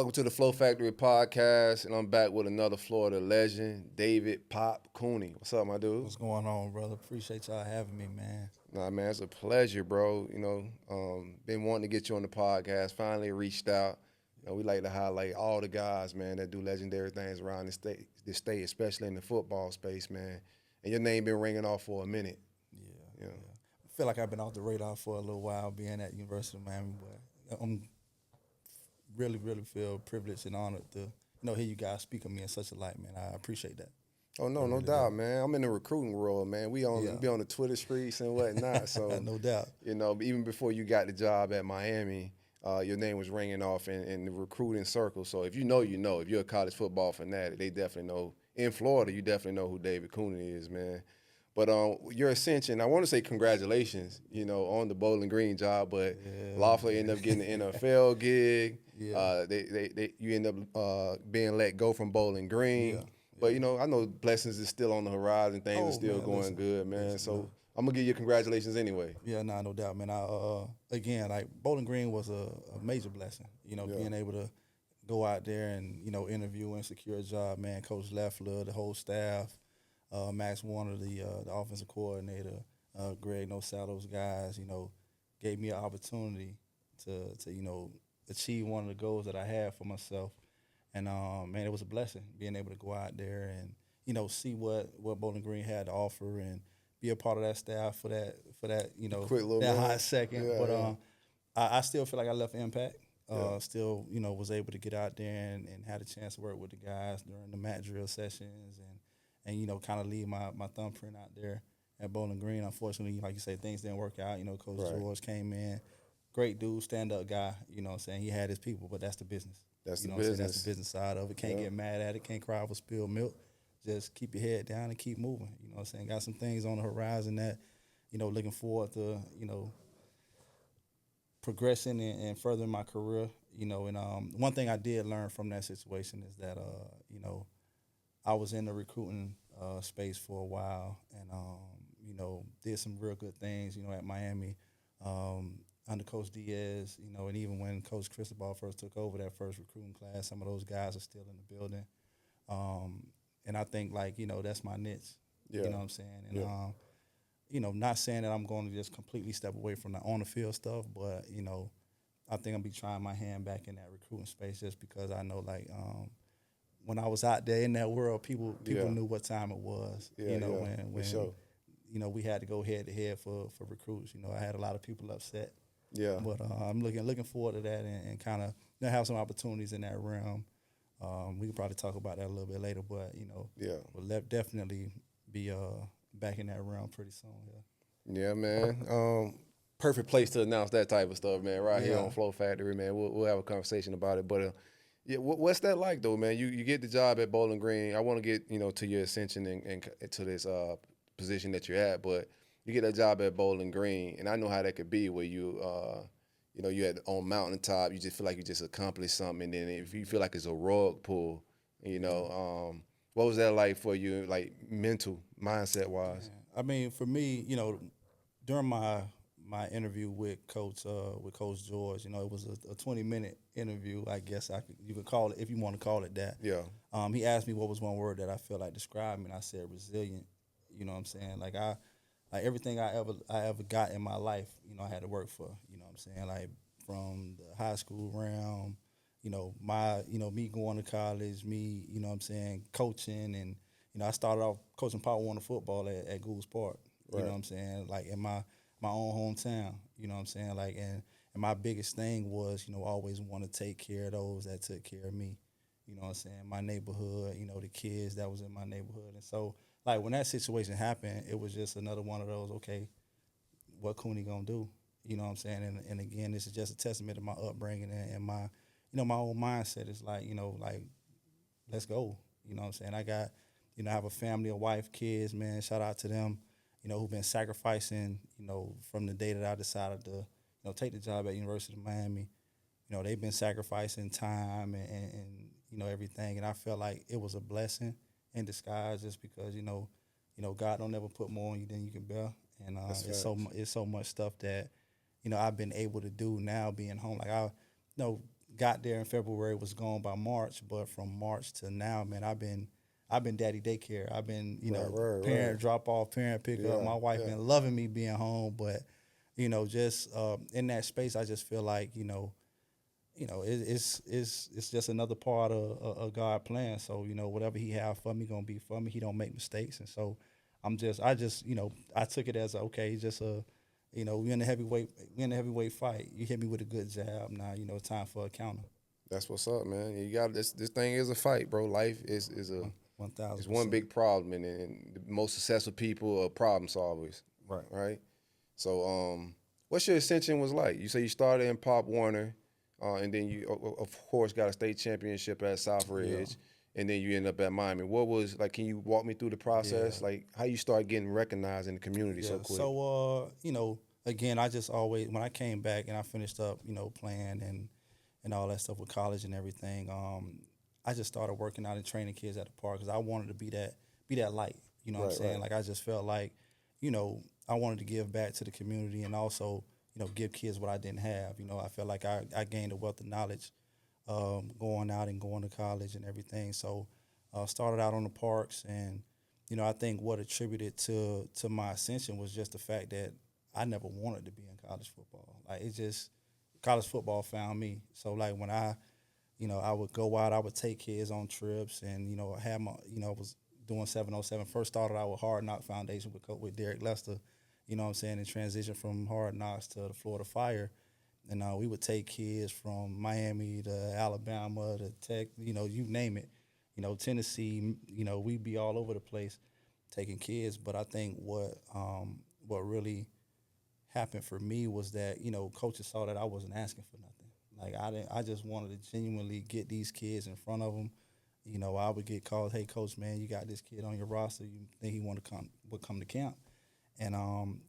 Welcome to the Flow Factory podcast, and I'm back with another Florida legend, David Pop Cooney. What's up, my dude? What's going on, brother? Appreciate y'all having me, man. Nah, man, it's a pleasure, bro. Been wanting to get you on the podcast. Finally reached out. We like to highlight all the guys, man, that do legendary things around the state, especially in the football space, man. And your name been ringing off for a minute. Yeah. I feel like I've been off the radar for a little while being at University of Miami, but I'm really feel privileged and honored to hear you guys speak of me in such a light, man. I appreciate that. Oh no, no doubt, man. I'm in the recruiting role, man. We be on the Twitter streets and whatnot. So no doubt. Even before you got the job at Miami, your name was ringing off in the recruiting circle. So if you know, you know. If you're a college football fanatic, they definitely know. In Florida, you definitely know who David Cooney is, man. But your ascension, I want to say congratulations, on the Bowling Green job. But Loeffler ended up getting the NFL gig. Yeah. You end up being let go from Bowling Green. Yeah. But, I know blessings is still on the horizon. Things are still going good, man. So I'm going to give you congratulations anyway. Yeah, no doubt, man. Again, Bowling Green was a major blessing, being able to go out there and, interview and secure a job, man. Coach Loeffler, the whole staff, Max Warner, the offensive coordinator, Greg Nosal, those guys, gave me an opportunity to achieve one of the goals that I had for myself. And, man, it was a blessing being able to go out there and, see what Bowling Green had to offer and be a part of that staff for that that hot second. Yeah, but I still feel like I left an impact. Still, was able to get out there and had a chance to work with the guys during the mat drill sessions and kind of leave my thumbprint out there at Bowling Green. Unfortunately, like you say, things didn't work out. Coach George came in, great dude, stand-up guy, he had his people, but that's the business. That's the business. That's the business side of it. Can't get mad at it, can't cry over spilled milk. Just keep your head down and keep moving. Got some things on the horizon that, looking forward to, progressing and furthering my career, and one thing I did learn from that situation is that, I was in the recruiting space for a while and, did some real good things, at Miami under Coach Diaz, and even when Coach Cristobal first took over that first recruiting class, some of those guys are still in the building. And I think, that's my niche, you know what I'm saying? And, not saying that I'm going to just completely step away from the on-the-field stuff, but, I think I'll be trying my hand back in that recruiting space just because I know, when I was out there in that world, people knew what time it was. When sure. We had to go head to head for recruits. I had a lot of people upset. Yeah. But I'm looking forward to that and kind of have some opportunities in that realm. We can probably talk about that a little bit later, but we'll definitely be back in that realm pretty soon. Yeah, man. Perfect place to announce that type of stuff, man. Right here on Flow Factory, man. We'll have a conversation about it, but. What's that like though, man? You get the job at Bowling Green. I want to get to your ascension and to this position that you're at, but you get that job at Bowling Green, and I know how that could be where you you're on mountaintop, you just feel like you just accomplished something, and then if you feel like it's a rug pull, what was that like for you, like mental mindset wise? Yeah. I mean, for me, during my interview with Coach George, it was a 20-minute interview, I guess you could call it, if you want to call it that. Yeah. He asked me what was one word that I feel like described me, and I said resilient. You know what I'm saying? Like everything I ever got in my life, I had to work for. You know what I'm saying? Like from the high school realm, me going to college, me, coaching, and I started off coaching Power 1 football at Goulds Park. You know what I'm saying? Like in my own hometown, you know what I'm saying? Like, and my biggest thing was, always want to take care of those that took care of me. You know what I'm saying? My neighborhood, the kids that was in my neighborhood. And so, like, when that situation happened, it was just another one of those, okay, what Cooney gonna do? You know what I'm saying? And again, this is just a testament to my upbringing and my, my own mindset is like, let's go. You know what I'm saying? I got, I have a family, a wife, kids, man. Shout out to them. Who've been sacrificing, from the day that I decided to, take the job at University of Miami. They've been sacrificing time and everything. And I felt like it was a blessing in disguise just because, God don't ever put more on you than you can bear. And it's so much stuff that, I've been able to do now being home. Like, got there in February, was gone by March, but from March to now, man, I've been daddy daycare. I've been, parent drop off, parent pick up. My wife been loving me being home, but just in that space, I just feel like it's just another part of God plan. So whatever He have for me, gonna be for me. He don't make mistakes, and so I took it as okay, just a we in the heavyweight fight. You hit me with a good jab. Now it's time for a counter. That's what's up, man. You got this thing is a fight, bro. Life is a 1,000%. It's one big problem, and the most successful people are problem solvers. Right. So, what's your ascension was like? You say you started in Pop Warner, and then you, of course, got a state championship at Southridge, and then you end up at Miami. What was like? Can you walk me through the process? Like how you start getting recognized in the community so quick? So, again, I just always when I came back and I finished up, playing and all that stuff with college and everything. I just started working out and training kids at the park because I wanted to be that light. You know what I'm saying? Right. Like I just felt like, I wanted to give back to the community and also, give kids what I didn't have. I felt like I gained a wealth of knowledge going out and going to college and everything. So started out on the parks and, I think what attributed to my ascension was just the fact that I never wanted to be in college football. Like college football found me. So like when I would go out, I would take kids on trips and, I had my, I was doing 707. First started out with Hard Knock Foundation with Derek Lester, and transition from Hard Knocks to the Florida Fire. And we would take kids from Miami to Alabama to Tech, you name it, Tennessee, we'd be all over the place taking kids. But I think what really happened for me was that, coaches saw that I wasn't asking for nothing. Like I just wanted to genuinely get these kids in front of them. I would get called, hey coach, man, you got this kid on your roster. You think he would come to camp? And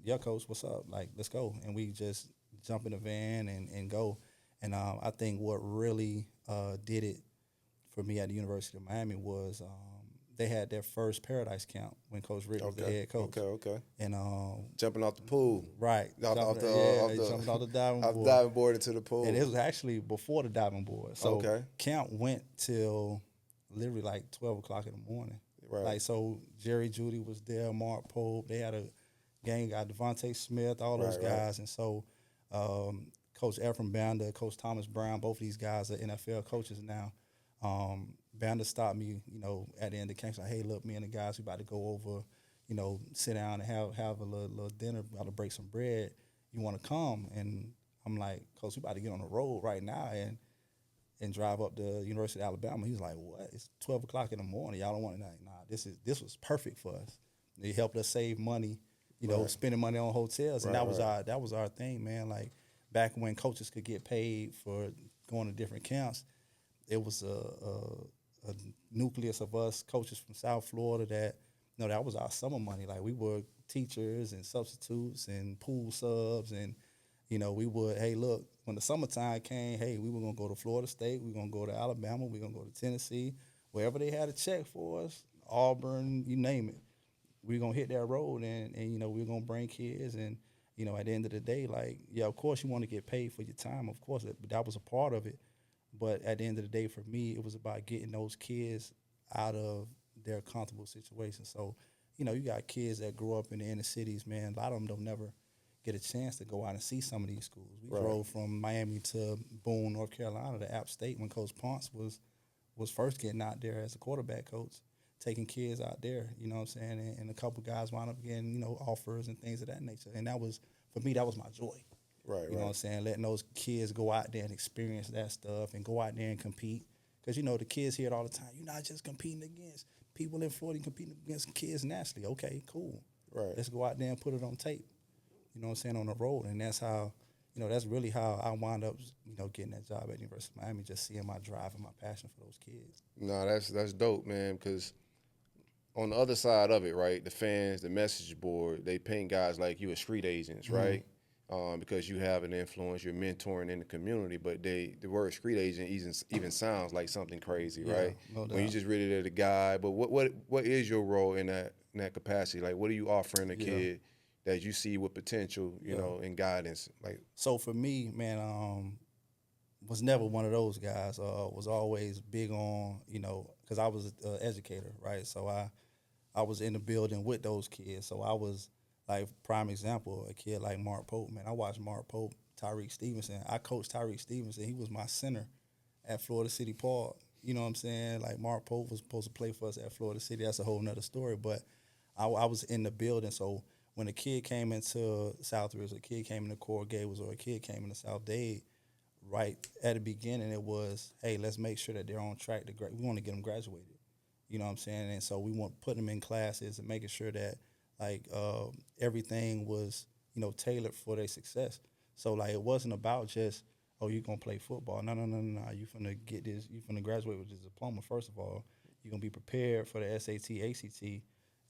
yeah, coach, what's up? Like, let's go. And we just jump in the van and go. And I think what really did it for me at the University of Miami was they had their first Paradise Camp when Coach Rick was the head coach. Okay. And jumping off the pool. Right. Jumping off the diving board. Diving board into the pool. And it was actually before the diving board. So camp went till literally like 12 o'clock in the morning. Right. Like, so Jerry Judy was there, Mark Pope. They had a gang, got Devontae Smith, all those guys. And so Coach Ephraim Banda, Coach Thomas Brown, both of these guys are NFL coaches now. Banda stopped me, at the end of the camp. Like, hey, look, me and the guys, we about to go over, sit down and have a little dinner, about to break some bread. You want to come? And I'm like, Coach, we about to get on the road right now and drive up to University of Alabama. He's like, what? It's 12 o'clock in the morning. Y'all don't want it? Like, nah, this was perfect for us. It helped us save money, spending money on hotels, and that was our thing, man. Like back when coaches could get paid for going to different camps, it was a nucleus of us coaches from South Florida that, that was our summer money. Like we were teachers and substitutes and pool subs and, we would, hey, look, when the summertime came, hey, we were going to go to Florida State. We were going to go to Alabama. We were going to go to Tennessee. Wherever they had a check for us, Auburn, you name it. We were going to hit that road and we were going to bring kids. And, at the end of the day, like, yeah, of course you want to get paid for your time. Of course, that was a part of it. But at the end of the day, for me, it was about getting those kids out of their comfortable situation. So, you got kids that grow up in the inner cities, man. A lot of them don't never get a chance to go out and see some of these schools. We drove from Miami to Boone, North Carolina to App State when Coach Ponce was first getting out there as a quarterback coach, taking kids out there, you know what I'm saying? And a couple guys wound up getting, offers and things of that nature. And that was, for me, that was my joy. You know what I'm saying? Letting those kids go out there and experience that stuff and go out there and compete. Because, the kids hear it all the time. You're not just competing against people in Florida, competing against kids nationally. Okay, cool. Let's go out there and put it on tape. You know what I'm saying, on the road. And that's how, that's really how I wound up, getting that job at the University of Miami, just seeing my drive and my passion for those kids. No, that's dope, man, because on the other side of it, right, the fans, the message board, they paint guys like you as street agents, right? Because you have an influence, you're mentoring in the community, but the word street agent even sounds like something crazy, right? No doubt. When you just really there the guy, but what is your role in that capacity? Like, what are you offering a kid that you see with potential, you know, and guidance? Like, so for me, man, was never one of those guys. Was always big on, because I was an educator, right? So I was in the building with those kids. So I was like prime example, a kid like Mark Pope, man. I watched Mark Pope, Tyreek Stevenson. I coached Tyreek Stevenson. He was my center at Florida City Park. You know what I'm saying? Like Mark Pope was supposed to play for us at Florida City. That's a whole nother story. But I was in the building. So when a kid came into Southridge, a kid came into Coral Gables, or a kid came into South Dade, right at the beginning it was, hey, let's make sure that they're on track to we want to get them graduated. You know what I'm saying? And so we want putting them in classes and making sure that like everything was, tailored for their success. So like it wasn't about just, oh, you're gonna play football. No. You finna get this, you finna graduate with this diploma, first of all. You're gonna be prepared for the SAT, ACT,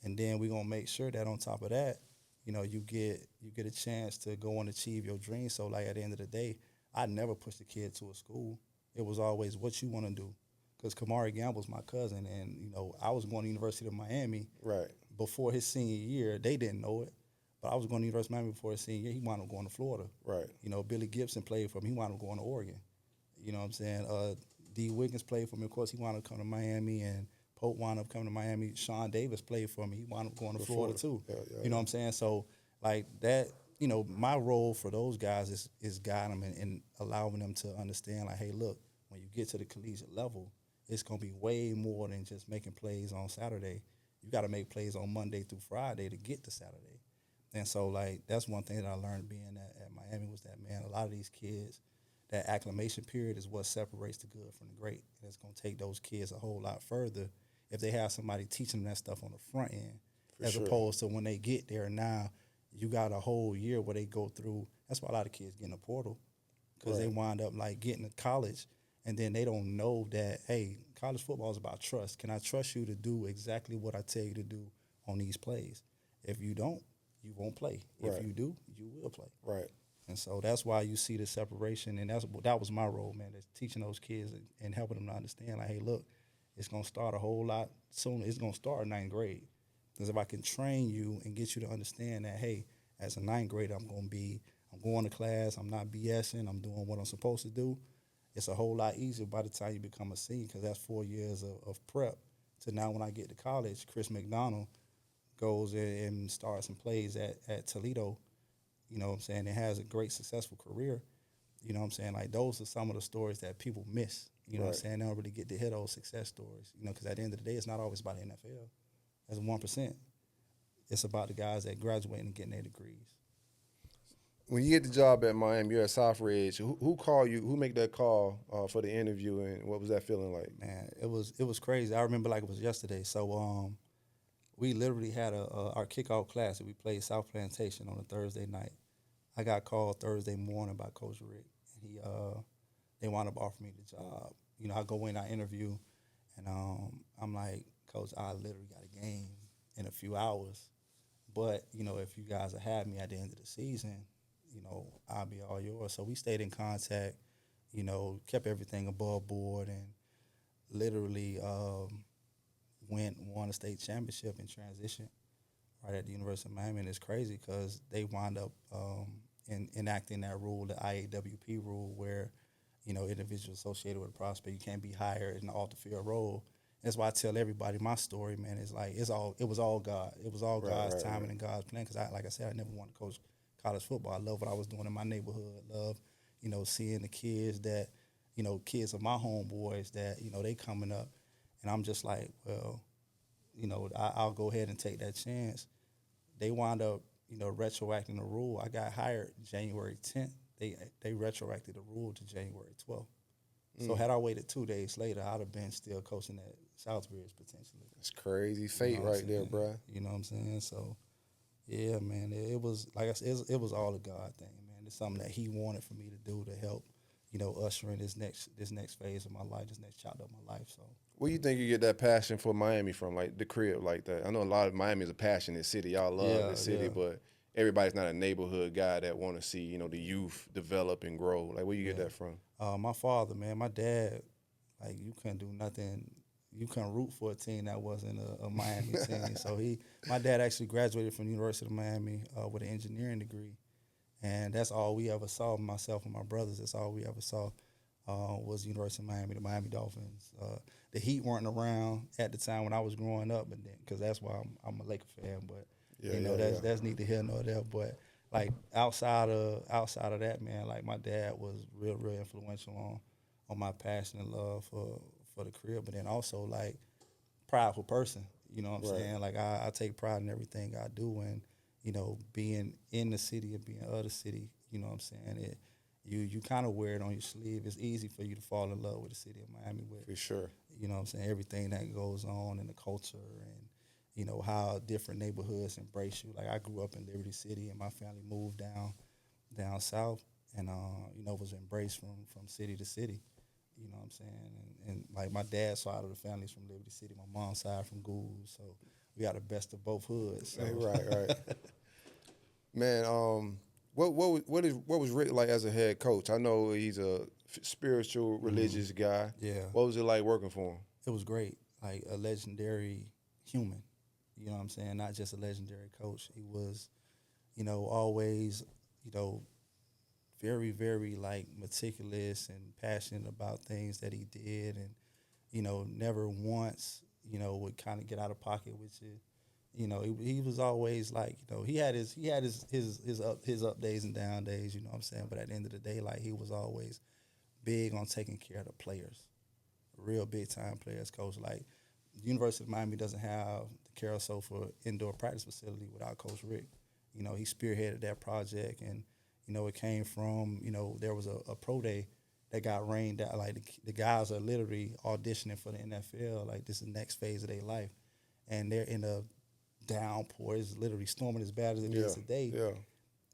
and then we're gonna make sure that on top of that, you get a chance to go and achieve your dreams. So like at the end of the day, I never pushed a kid to a school. It was always what you want to do. Because Kamari Gamble's my cousin, and, I was going to University of Miami Right. before his senior year. They didn't know it, but I was going to University of Miami before his senior year. He wound up going to Florida. Right. Billy Gibson played for him. He wound up going to Oregon. You know what I'm saying? D. Wiggins played for me. Of course, he wound up coming to Miami, and Pope wound up coming to Miami. Sean Davis played for me. He wound up going to Florida too. Yeah, you know what I'm saying? So, like that, my role for those guys is guiding them and allowing them to understand, like, hey, look, when you get to the collegiate level, it's going to be way more than just making plays on Saturday. You got to make plays on Monday through Friday to get to Saturday. And so, like, that's one thing that I learned being at Miami was that, man, a lot of these kids, that acclimation period is what separates the good from the great. And it's going to take those kids a whole lot further if they have somebody teaching them that stuff on the front end, opposed to when they get there now, you got a whole year where they go through. That's why a lot of kids get in the portal, because they wind up, like, getting to college, and then they don't know that, hey, college football is about trust. Can I trust you to do exactly what I tell you to do on these plays? If you don't, you won't play. If you do, you will play. Right. And so that's why you see the separation, and that was my role, man, is teaching those kids and helping them to understand, like, hey, look, it's going to start a whole lot sooner. It's going to start in ninth grade. Because if I can train you and get you to understand that, hey, as a ninth grader, I'm going to class, I'm not BSing, I'm doing what I'm supposed to do, it's a whole lot easier by the time you become a senior, because that's 4 years of prep. So now when I get to college, Chris McDonald goes in and starts and plays at Toledo, you know what I'm saying, and has a great, successful career. You know what I'm saying? Like, those are some of the stories that people miss. You know what I'm saying? They don't really get to hear those success stories, because at the end of the day, it's not always about the NFL. That's 1%. It's about the guys that graduate and getting their degrees. When you get the job at Miami, you're at Southridge. Who called you? Who make that call for the interview, and what was that feeling like? Man, it was crazy. I remember like it was yesterday. So we literally had our kickoff class that we played South Plantation on a Thursday night. I got called Thursday morning by Coach Rick, and they wound up offering me the job. I go in, I interview, and I'm like, Coach, I literally got a game in a few hours, but if you guys will have me at the end of the season, I'll be all yours. So we stayed in contact, kept everything above board, and literally won a state championship in transition right at the University of Miami. And it's crazy because they wound up enacting that rule, the IAWP rule, where individuals associated with a prospect, you can't be hired in an off-the-field role. That's why I tell everybody my story, man. It's like it was all God. It was all God's timing and God's plan. Because like I said, I never wanted to coach college football. I love what I was doing in my neighborhood. Love, seeing the kids that, kids of my homeboys that, they coming up, and I'm just like, well, I'll go ahead and take that chance. They wound up, retroacting the rule. I got hired January 10th. They retroacted the rule to January 12th. So had I waited 2 days later, I'd have been still coaching at Southbridge potentially. It's crazy fate right there, bro. You know what I'm saying? So, yeah, man, it was, like I said, it was all a God thing, man. It's something that he wanted for me to do to help, usher in this next phase of my life, this next chapter of my life. So, where you think you get that passion for Miami from, like the crib like that? I know a lot of Miami is a passionate city. Y'all love the city, but everybody's not a neighborhood guy that want to see, the youth develop and grow. Like, where you get that from? My father, man, my dad, like, you couldn't do nothing. You couldn't root for a team that wasn't a Miami team. So my dad actually graduated from the University of Miami with an engineering degree, and that's all we ever saw. Myself and my brothers, that's all we ever saw. was University of Miami, the Miami Dolphins. The Heat weren't around at the time when I was growing up, but then because that's why I'm a Laker fan. But that's neither here nor there. But like outside of that, man, like my dad was real influential on my passion and love for the career. But then also like prideful person. You know what I'm saying? Like I take pride in everything I do, and being in the city and being of the city. You know what I'm saying? You kind of wear it on your sleeve. It's easy for you to fall in love with the city of Miami. For sure. You know what I'm saying? Everything that goes on in the culture and, how different neighborhoods embrace you. Like I grew up in Liberty City and my family moved down south and, was embraced from city to city. You know what I'm saying? And like my dad's side of the family is from Liberty City. My mom's side from Gould. So we got the best of both hoods. So. Right. Man, what was Rick like as a head coach? I know he's a spiritual, religious guy. Yeah. What was it like working for him? It was great. Like a legendary human. You know what I'm saying? Not just a legendary coach. He was, always, very, very like meticulous and passionate about things that he did, and never once, would kind of get out of pocket with you. He was always like, he had his up days and down days, you know what I'm saying? But at the end of the day, like he was always big on taking care of the players, real big time players, coach. Like the University of Miami doesn't have the Carousel for indoor practice facility without Coach Rick. He spearheaded that project, and it came from there was a pro day that got rained out. Like the guys are literally auditioning for the NFL. Like this is the next phase of their life, and they're in a downpour. It's literally storming as bad as it is today. Yeah.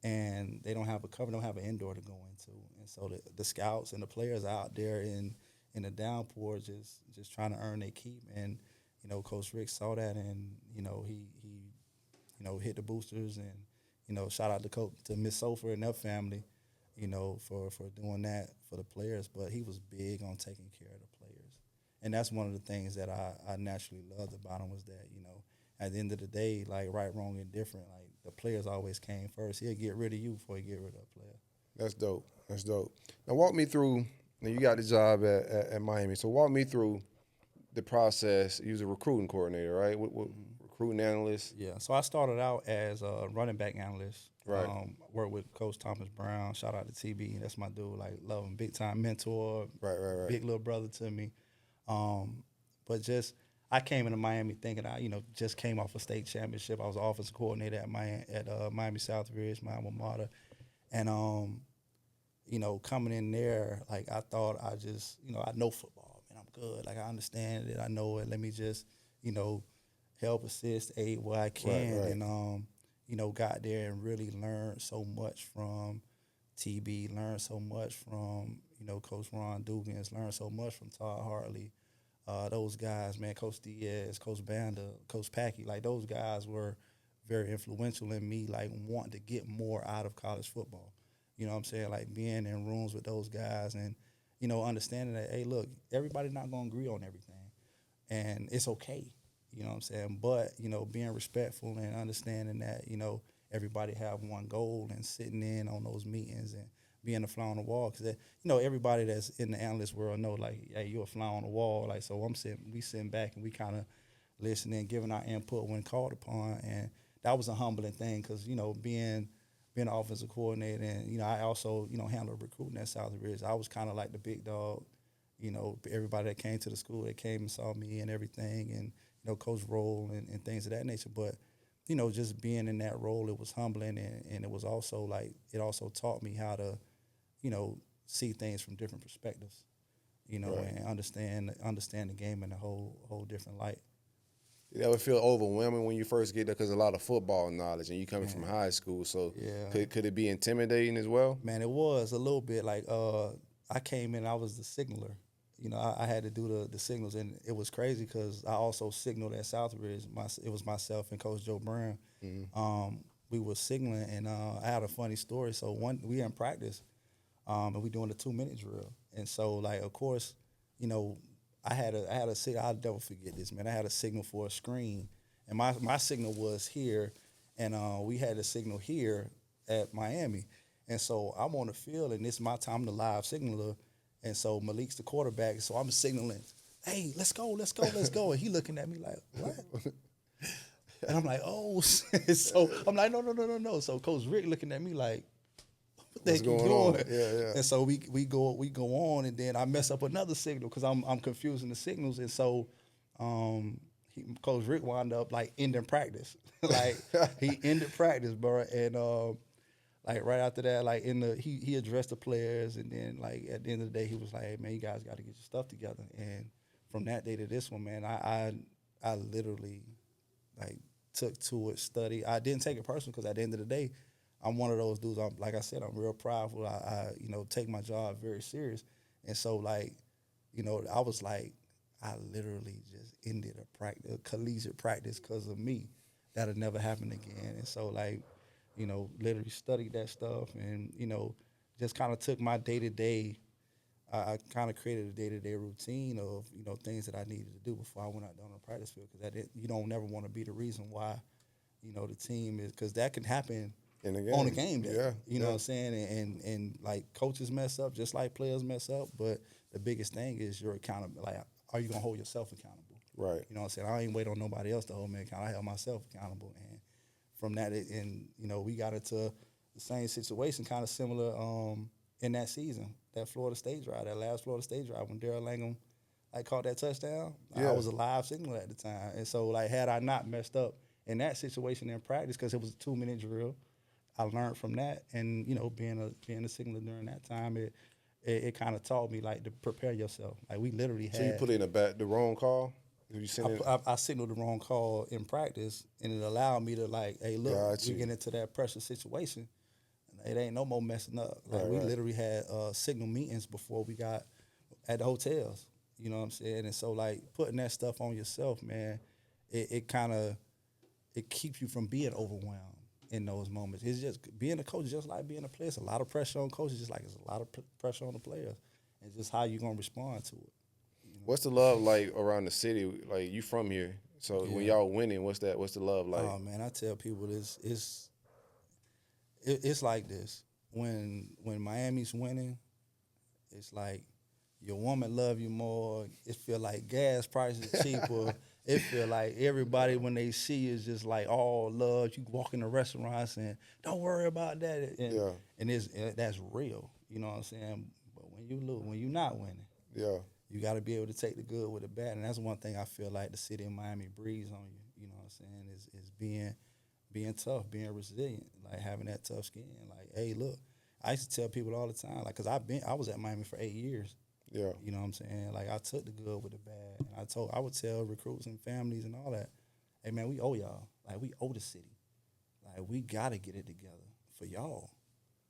And they don't have a cover, don't have an indoor to go into. And so the scouts and the players are out there in the downpour just trying to earn their keep. And, Coach Rick saw that, and, he hit the boosters, and, shout out to Miss Sofer and their family, for doing that for the players. But he was big on taking care of the players. And that's one of the things that I naturally loved about him was that, at the end of the day, like right, wrong, and different, like the players always came first. He'll get rid of you before he get rid of a player. That's dope. Now walk me through. Now you got the job at Miami, so walk me through the process. You was a recruiting coordinator, right? What recruiting analyst? Yeah. So I started out as a running back analyst. Right. Worked with Coach Brown. Shout out to TB. That's my dude. Like love him, big time mentor. Right. Big little brother to me. But just. I came into Miami thinking I, just came off a state championship. I was offensive coordinator at Miami Southridge, my alma mater, and coming in there, like I thought I just, I know football, man, I'm good, like I understand it, I know it. Let me just, help, assist, aid where I can, right. And got there and really learned so much from TB, learned so much from Coach Ron Dugans, learned so much from Todd Hartley. Those guys, man, Coach Diaz, Coach Banda, Coach Packey, like those guys were very influential in me, like wanting to get more out of college football. You know what I'm saying? Like being in rooms with those guys and, understanding that, hey, look, everybody's not going to agree on everything. And it's okay, you know what I'm saying? But, being respectful and understanding that, everybody have one goal and sitting in on those meetings and being a fly on the wall, because everybody that's in the analyst world know, like, hey, you're a fly on the wall. Like, so we sitting back and we kind of listening, giving our input when called upon, and that was a humbling thing, because being an offensive coordinator, and I also handled recruiting at Southridge. I was kind of like the big dog. Everybody that came to the school, they came and saw me and everything, and Coach Roll and things of that nature. But just being in that role, it was humbling, and it was also like it also taught me how to see things from different perspectives, Right. and understand the game in a whole different light. That would feel overwhelming when you first get there, because a lot of football knowledge, and you coming from high school. So Yeah. could it be intimidating as well? Man, it was a little bit like I came in, I was the signaler. I had to do the signals, and it was crazy because I also signaled at Southridge. It was myself and Coach Joe Brown. Mm-hmm. We were signaling, and I had a funny story. So we in practice, and we doing the 2-minute drill. And so, like, of course, I had a signal. I'll never forget this, man. I had a signal for a screen, and my signal was here, and we had a signal here at Miami. And so I'm on the field, and it's my time, the live signaler, And so Malik's the quarterback, so I'm signaling, hey, let's go, let's go, let's go. And he looking at me like, what? And I'm like, oh. So I'm like, no. So Coach Rick looking at me like, what the heck you doing? Yeah. And so we go on, and then I mess up another signal because I'm confusing the signals. And so Coach Rick wound up like ending practice. Like he ended practice, bro. And like right after that, like he addressed the players, and then like at the end of the day, he was like, "Hey man, you guys got to get your stuff together." And from that day to this one, man, I literally like took to it, study. I didn't take it personal because at the end of the day, I'm one of those dudes. Like I said, I'm real prideful. I take my job very serious, and so like, I was like, I literally just ended a collegiate practice because of me. That'll never happen again. And so like, literally studied that stuff and, just kind of took my day-to-day, I kind of created a day-to-day routine of, things that I needed to do before I went out there on the practice field, because you don't never want to be the reason why, the team is, because that can happen on the game day. Yeah, you know what I'm saying? And like coaches mess up just like players mess up, but the biggest thing is you're accountable. Like, are you going to hold yourself accountable? Right. You know what I'm saying? I ain't wait on nobody else to hold me accountable. I held myself accountable. And from that, we got into the same situation, kind of similar in that season, that Florida State drive, that last Florida State drive when Darrell Langham caught that touchdown. Yeah. I was a live signal at the time. And so, like, had I not messed up in that situation in practice, because it was a 2-minute drill, I learned from that. And, being a signaler during that time, it kind of taught me, like, to prepare yourself. Like, we literally had... So you put in the wrong call? I signaled the wrong call in practice, and it allowed me to, like, hey, look, we get into that pressure situation. It ain't no more messing up. Like, we literally had signal meetings before we got at the hotels. You know what I'm saying? And so, like, putting that stuff on yourself, man, it keeps you from being overwhelmed in those moments. It's just being a coach, just like being a player. It's a lot of pressure on coaches, just like it's a lot of pressure on the players. It's just how you're gonna respond to it. What's the love like around the city? Like, you from here, so when y'all winning, what's the love like? Oh man, I tell people it's like this. When Miami's winning, it's like your woman love you more. It feel like gas prices cheaper. It feel like everybody when they see you is just like all love. You walk in the restaurants and don't worry about that. And that's real. You know what I'm saying? But when you lose, when you're not winning, you got to be able to take the good with the bad. And that's one thing I feel like the city of Miami breathes on you. You know what I'm saying? Is being tough, being resilient, like having that tough skin. Like, hey, look, I used to tell people all the time, like, because I was at Miami for 8 years. Yeah. You know what I'm saying? Like, I took the good with the bad. And I would tell recruits and families and all that, hey, man, we owe y'all. Like, we owe the city. Like, we got to get it together for y'all.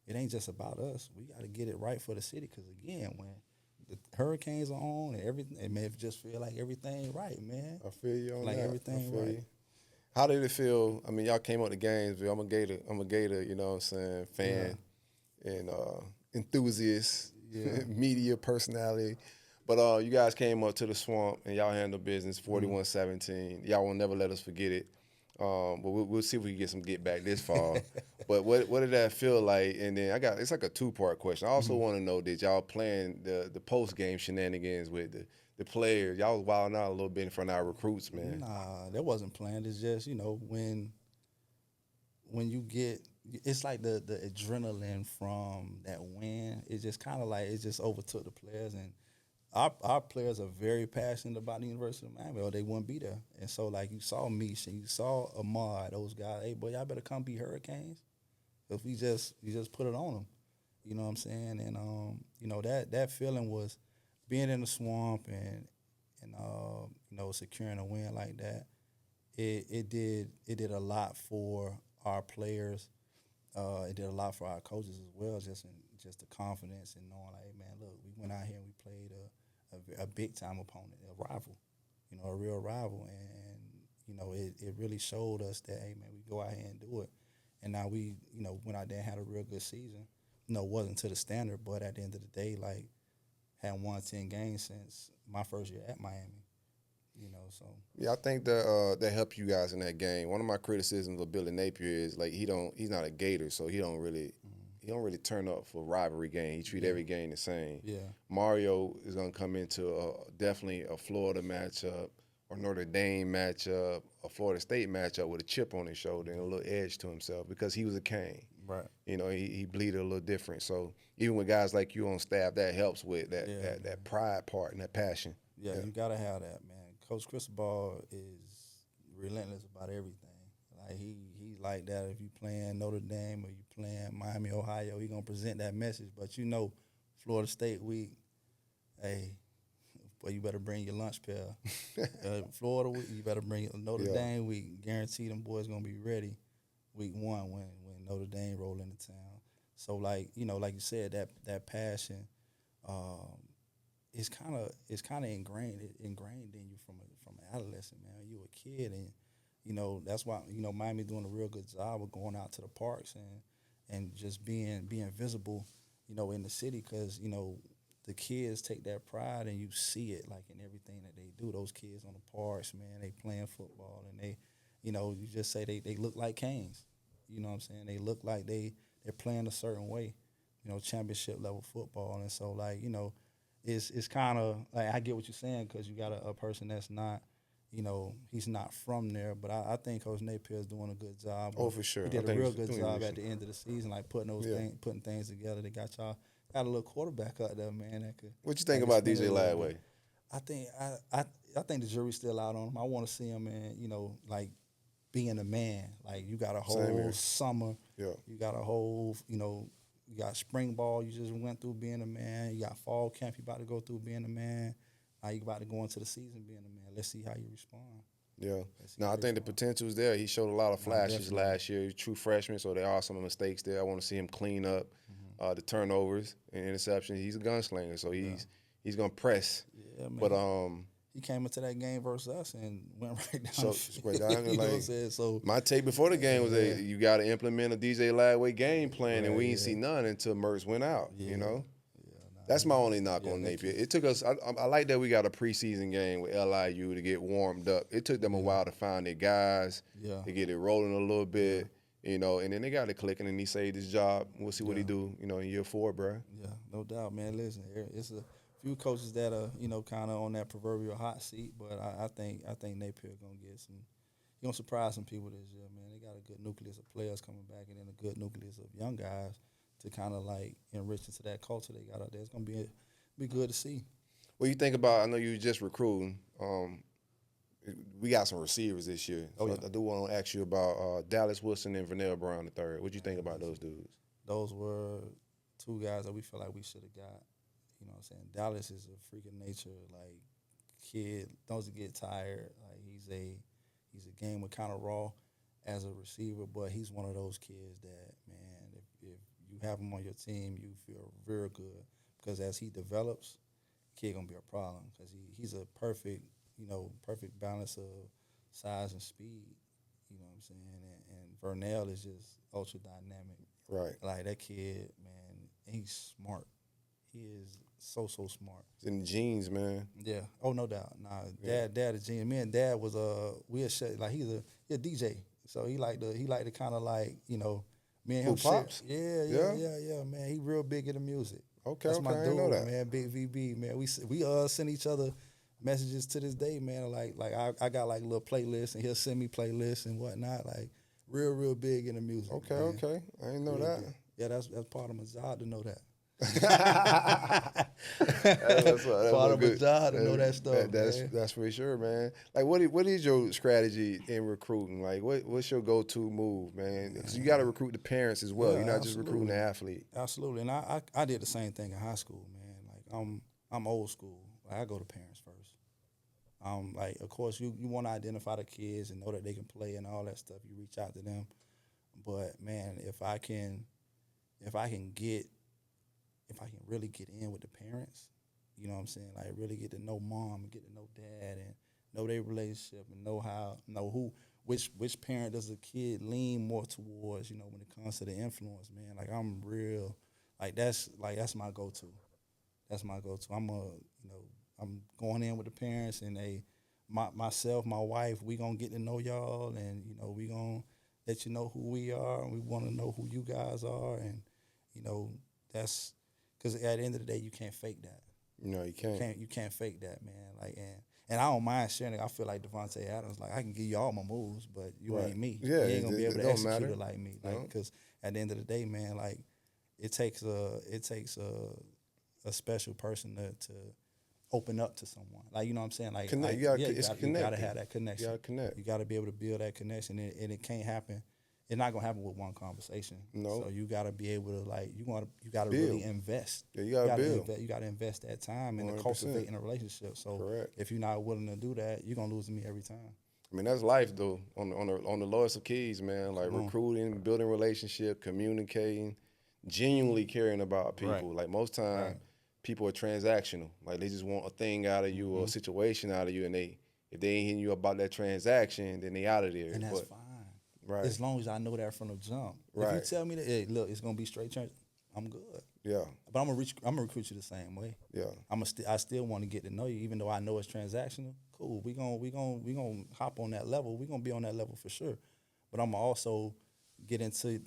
It ain't just about us. We got to get it right for the city, because, again, when the hurricanes are on and everything, it may just feel like everything right, man. I feel you on like that. Everything right. You. How did it feel? I mean, y'all came up to games, but I'm a Gator, you know what I'm saying, fan and enthusiast, media personality. But you guys came up to the Swamp and y'all handled business 41-17. Y'all will never let us forget it. But we'll see if we can get some get back this fall. But what did that feel like? And then it's like a 2-part question. I also want to know, did y'all plan the post game shenanigans with the players? Y'all was wilding out a little bit in front of our recruits, man. Nah, that wasn't planned. It's just, when you get, it's like the adrenaline from that win. It's just kind of like it just overtook the players, and our players are very passionate about the University of Miami, or they wouldn't be there. And so, like, you saw Mish and you saw Ahmad, those guys. Hey, boy, y'all better come beat Hurricanes, because we just put it on them. You know what I'm saying? And that feeling was being in the Swamp and securing a win like that. It did a lot for our players. It did a lot for our coaches as well, just the confidence and knowing, like, hey, man, look, we went out here and we played a big time opponent, a rival, a real rival, and it really showed us that, hey, man, we go out here and do it. And now we went out there and had a real good season. It wasn't to the standard, but at the end of the day, like, had won 10 games since my first year at Miami. So yeah, I think that helped you guys in that game. One of my criticisms of Billy Napier is, like, he's not a Gator, so he don't really he don't really turn up for rivalry game. He treat every game the same. Yeah. Mario is gonna come into definitely a Florida matchup or Notre Dame matchup, a Florida State matchup with a chip on his shoulder and a little edge to himself because he was a Cane. Right. You know, he bleeded a little different. So even with guys like you on staff, that helps with that pride part and that passion. Yeah, you gotta have that, man. Coach Cristobal is relentless about everything. Like he like that. If you playing Notre Dame or you playing Miami, Ohio, he gonna present that message. But you know, Florida State week, hey, boy, you better bring your lunch pail. Florida week, you better bring Notre Dame week. Guarantee them boys gonna be ready week 1 when Notre Dame roll into town. So like like you said, that passion, it's kind of ingrained in you from an adolescent, man. You a kid, and that's why Miami doing a real good job of going out to the parks and just being visible, in the city, because the kids take that pride, and you see it like in everything that they do. Those kids on the parks, man, they playing football, and they, you just say they look like Canes. You know what I'm saying? They look like they're playing a certain way, championship level football. And so, like, it's kind of like, I get what you're saying, because you got a person that's not, he's not from there. But I think Coach Napier is doing a good job. Oh, for sure. He did a real good job at the end of the season, like putting things together. They got a little quarterback out there, man. That could. What you think about DJ Ladway? I think the jury's still out on him. I want to see him, man, like, being a man. Like, you got a whole summer. Yeah. You got a whole, you got spring ball you just went through being a man. You got fall camp you about to go through being a man. Now you about to go into the season being a man. Let's see how you respond. Yeah. No, I think the potential's there. He showed a lot of flashes last year. He's a true freshman, so there are some mistakes there. I want to see him clean up the turnovers and interceptions. He's a gunslinger, so he's going to press. Yeah, man. But he came into that game versus us and went right down. You know what I'm saying? So my take before the game was that you got to implement a DJ Ladway game plan, and we didn't see none until Mertz went out. That's my only knock on Napier. It took us. I like that we got a preseason game with LIU to get warmed up. It took them a while to find their guys, to get it rolling a little bit, and then they got it clicking, and he saved his job. We'll see what he do, in year 4, bro. Yeah, no doubt, man. Listen, it's a few coaches that are, kind of on that proverbial hot seat, but I think Napier gonna get some. He gonna surprise some people this year, man. They got a good nucleus of players coming back, and then a good nucleus of young guys to kind of like enrich into that culture they got out there. It's gonna be good to see. What you think about? I know you just recruiting. We got some receivers this year. So I do want to ask you about Dallas Wilson and Vernell Brown III. What you think about those dudes? Those were 2 guys that we feel like we should have got. You know what I'm saying? Dallas is a freak of nature, like, kid, doesn't get tired. Like, he's a game with kind of raw as a receiver, but he's one of those kids that, man, if you have him on your team, you feel real good, because as he develops, kid gonna be a problem, because he's a perfect balance of size and speed. You know what I'm saying? And Vernell is just ultra dynamic. Right. Like, that kid, man, he's smart. He is so smart. It's in the genes, man. Yeah. Oh, no doubt. Nah, Dad is genius. Me and Dad was he's a DJ. So he like to kind of like, me and him Pops? Yeah, man. He real big into music. Okay, That's my I dude, didn't know that. man. Big VB, man. We send each other messages to this day, man. Like I got like little playlists, and he'll send me playlists and whatnot. Like, real big into music. Okay, man. okay. I didn't know that. Big. Yeah, that's part of my job to know that. That's part of my job to know that stuff. That's for sure, man. Like, what is your strategy in recruiting? Like, what's your go-to move, man? Because you got to recruit the parents as well. You're not just recruiting the athlete. Absolutely, and I did the same thing in high school, man. Like, I'm old school. Like, I go to parents first. Like, of course, you want to identify the kids and know that they can play and all that stuff. You reach out to them, but man, if I can really get in with the parents, you know what I'm saying? Like, really get to know mom and get to know dad and know their relationship and know which parent does the kid lean more towards, when it comes to the influence, man. Like, I'm real, that's my go-to. That's my go-to. I'm going in with the parents, and myself, my wife, we gonna get to know y'all, and we gonna let you know who we are, and we want to know who you guys are, and you know, that's because at the end of the day, you can't fake that. No, you can't. You can't fake that, man. Like, and I don't mind sharing it. I feel like Devontae Adams. Like, I can give you all my moves, but you ain't me. Yeah, you ain't gonna be able to execute matter. it like me. Like, because at the end of the day, man, like, it takes a special person to open up to someone. Like, you know what I'm saying? Like, you gotta have that connection. You gotta connect. You gotta be able to build that connection, and it can't happen. It's not gonna happen with one conversation. No. So you gotta be able to, like, you gotta really invest. Yeah, you gotta build. You gotta invest that time in 100%. cultivating a relationship. So Correct. if you're not willing to do that, you're gonna lose to me every time. I mean, that's life though. On the lowest of keys, man. Like recruiting, building relationship, communicating, genuinely caring about people. Right. Like most time, people are transactional. Like they just want a thing out of you or a situation out of you, and if they ain't hitting you about that transaction, then they out of there. And that's fine. Right. As long as I know that from the jump. Right. If you tell me that, hey, look, it's gonna be straight trans, I'm good. Yeah. But I'm gonna recruit you the same way. Yeah. I still want to get to know you, even though I know it's transactional. Cool. We gonna hop on that level. We gonna be on that level for sure. But I'm gonna also get into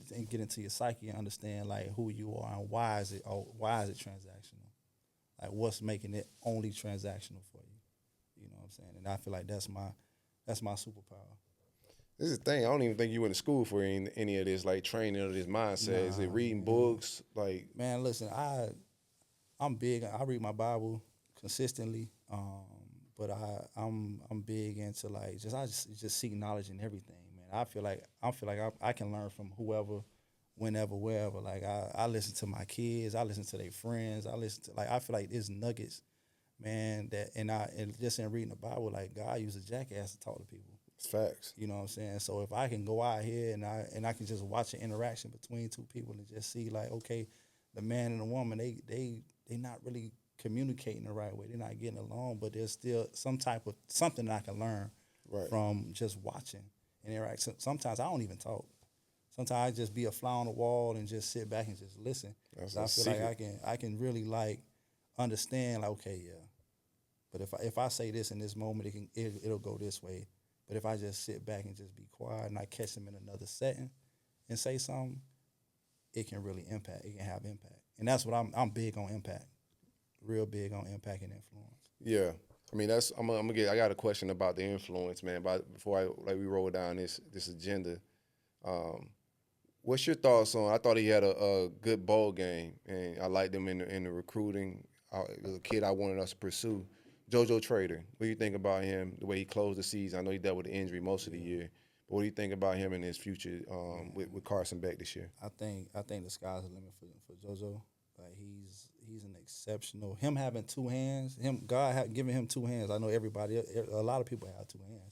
your psyche and understand like who you are and why is it transactional? Like what's making it only transactional for you? You know what I'm saying? And I feel like that's my superpower. This is the thing. I don't even think you went to school for any of this, like training or this mindset. Is it reading books? Like, man, listen, I'm big. I read my Bible consistently, but I'm big into like I just seek knowledge in everything, man. I feel like I can learn from whoever, whenever, wherever. Like I listen to my kids, I listen to their friends, I feel like there's nuggets, man. And just in reading the Bible, like God used a jackass to talk to people. It's facts. You know what I'm saying? So if I can go out here and I can just watch an interaction between two people and just see like, okay, the man and the woman, they not really communicating the right way. They're not getting along, but there's still something that I can learn from just watching and interact. Sometimes I don't even talk. Sometimes I just be a fly on the wall and just sit back and just listen. I feel like I can really like understand like, okay, yeah. But if I say this in this moment, it'll go this way. But if I just sit back and just be quiet and I catch them in another setting and say something, it can really impact. It can have impact. And that's what I'm big on impact. Real big on impact and influence. Yeah. I mean, I got a question about the influence, man. Before we roll down this agenda, what's your thoughts on? I thought he had a good bowl game, and I liked him in the recruiting. The kid I wanted us to pursue. Jojo Trader, what do you think about him, the way he closed the season? I know he dealt with the injury most of the year, but what do you think about him and his future with Carson Beck this year? I think the sky's the limit for Jojo. Like he's an exceptional. Him having two hands, God giving him two hands. I know a lot of people have two hands.